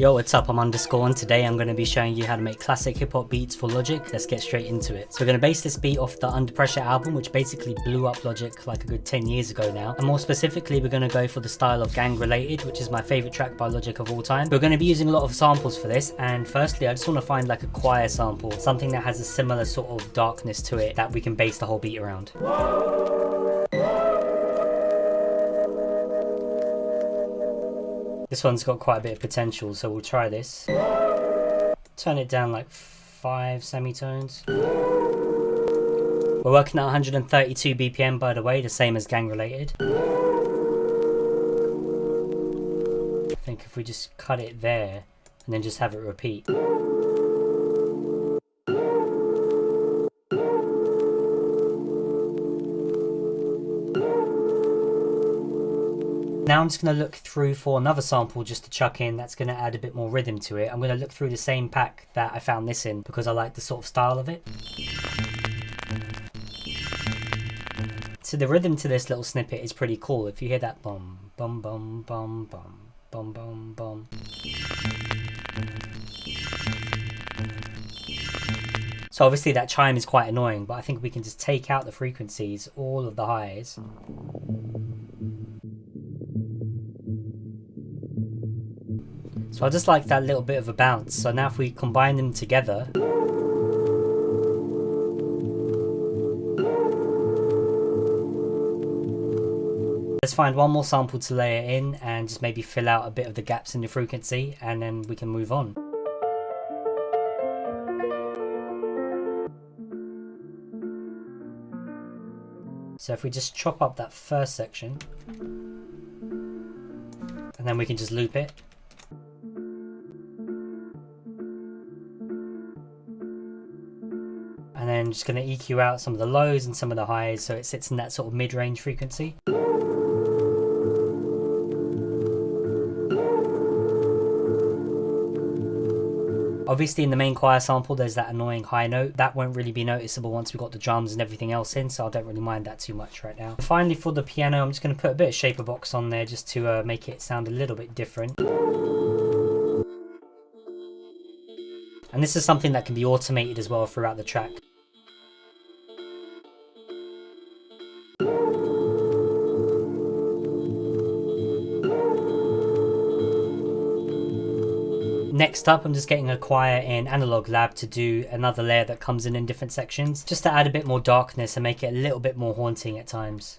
Yo, what's up? I'm UndaSkore, and today I'm going to be showing you how to make classic hip-hop beats for Logic. Let's get straight into it. So we're going to base this beat off the Under Pressure album, which basically blew up Logic like a good 10 years ago now. And more specifically, we're going to go for the style of Gang Related, which is my favourite track by Logic of all time. We're going to be using a lot of samples for this, and firstly, I just want to find like a choir sample, something that has a similar sort of darkness to it that we can base the whole beat around. This one's got quite a bit of potential, so we'll try this. Turn it down like 5 semitones. We're working at 132 BPM, by the way, the same as Gang Related. I think if we just cut it there and then just have it repeat. Now I'm just going to look through for another sample just to chuck in that's going to add a bit more rhythm to it. I'm going to look through the same pack that I found this in because I like the sort of style of it. So the rhythm to this little snippet is pretty cool. If you hear that bum, bum, bum, bum, bum, bum, bum, bum. So obviously that chime is quite annoying, but I think we can just take out the frequencies, all of the highs. So I just like that little bit of a bounce. So now if we combine them together, let's find one more sample to layer in and just maybe fill out a bit of the gaps in the frequency, and then we can move on. So if we just chop up that first section, and then we can just loop it. And then just going to EQ out some of the lows and some of the highs so it sits in that sort of mid-range frequency. Obviously in the main choir sample there's that annoying high note. That won't really be noticeable once we've got the drums and everything else in, so I don't really mind that too much right now. Finally, for the piano, I'm just going to put a bit of shaper box on there just to make it sound a little bit different. And this is something that can be automated as well throughout the track. Next up, I'm just getting a choir in Analog Lab to do another layer that comes in different sections, just to add a bit more darkness and make it a little bit more haunting at times.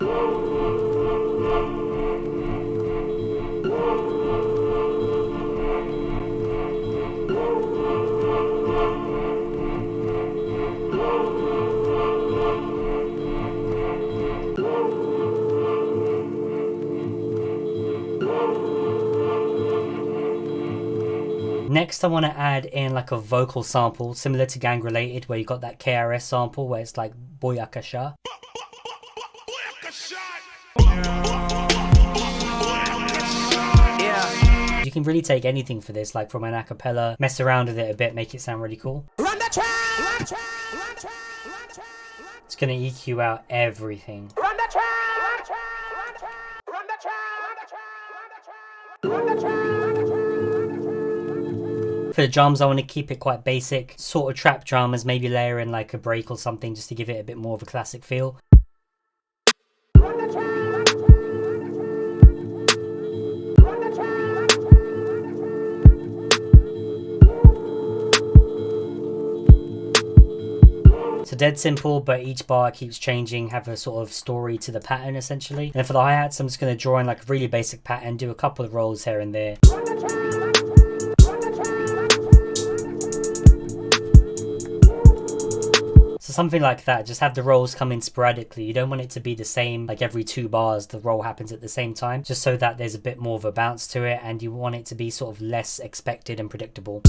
Next, I want to add in like a vocal sample similar to Gang Related, where you got that KRS sample where it's like Boyakasha. Yeah. You can really take anything for this, like from an acapella, mess around with it a bit, make it sound really cool. Run the track! It's going to EQ out everything. Run the track! Run the track! Run the track! For the drums, I want to keep it quite basic, sort of trap drummers, maybe layer in like a break or something just to give it a bit more of a classic feel. So dead simple, but each bar keeps changing, have a sort of story to the pattern essentially. And for the hi-hats, I'm just going to draw in like a really basic pattern, do a couple of rolls here and there. So something like that, just have the rolls come in sporadically. You don't want it to be the same, like every 2 bars the roll happens at the same time, just so that there's a bit more of a bounce to it, and you want it to be sort of less expected and predictable.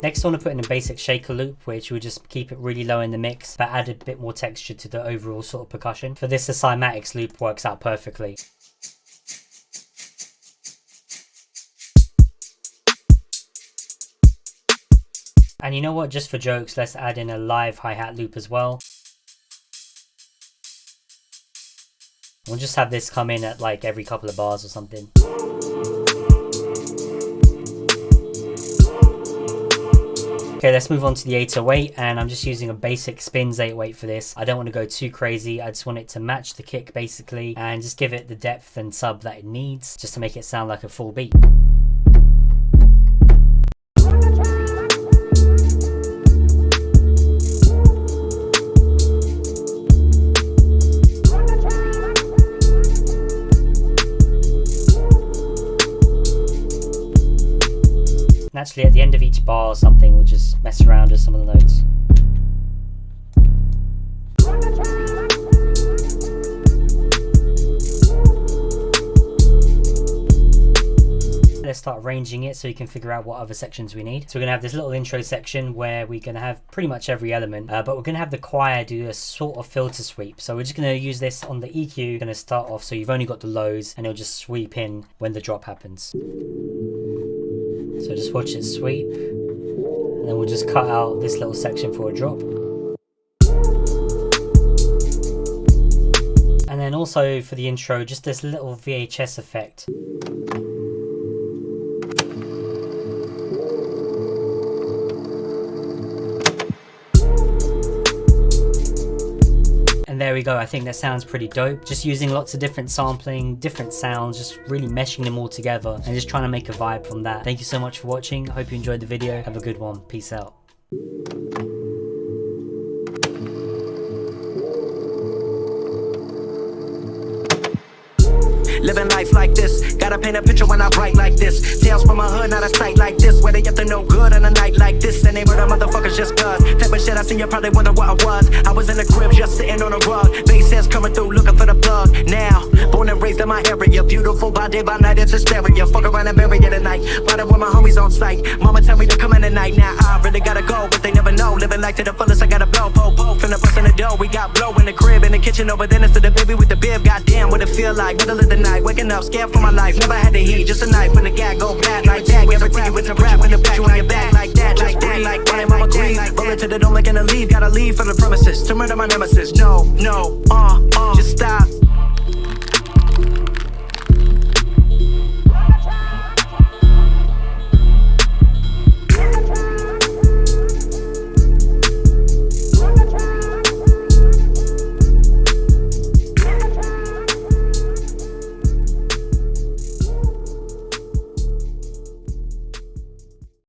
Next I want to put in a basic shaker loop, which will just keep it really low in the mix, but add a bit more texture to the overall sort of percussion. For this, the cymatics loop works out perfectly. And you know what, just for jokes, let's add in a live hi-hat loop as well. We'll just have this come in at like every couple of bars or something. Okay, let's move on to the 808, and I'm just using a basic spins 808 for this. I don't want to go too crazy. I just want it to match the kick basically, and just give it the depth and sub that it needs, just to make it sound like a full beat. Naturally, at the end of each bar or something, we'll just mess around with some of the notes. Let's start arranging it so you can figure out what other sections we need. So we're going to have this little intro section where we're going to have pretty much every element, but we're going to have the choir do a sort of filter sweep. So we're just going to use this on the EQ. Going to start off so you've only got the lows, and it'll just sweep in when the drop happens. So just watch it sweep, and then we'll just cut out this little section for a drop. And then also for the intro, just this little VHS effect. And there we go. I think that sounds pretty dope. Just using lots of different sampling, different sounds, just really meshing them all together and just trying to make a vibe from that. Thank you so much for watching. I hope you enjoyed the video. Have a good one. Peace out. Living life like this, gotta paint a picture when I write like this. Tales from a hood, not a sight like this, where they up to no good on a night like this. And they murder motherfuckers just cuz. Type of shit I seen, you probably wonder what I was. I was in the crib just sitting on a rug. Bass heads coming through looking for the plug. Now, born and raised in my area, beautiful by day, by night it's hysteria. Fuck around and bury it at night, but I with my homies on sight. Mama tell me to come in at night, now I really gotta go, but they never know. Living life to the fullest, I gotta blow, po, from the bus in the dough. We got blow in the crib, in the kitchen, over dinner to the baby with the bib. Goddamn, what it feel like, middle of the night. Waking up, scared for my life, never had the heat, just a knife when the gag go bad like that. Guarantee you it's a rap when the put you on your back like that, like that, like when mama queen. Rolling to the don't like in the leave, gotta leave from the premises to murder my nemesis. No, just stop.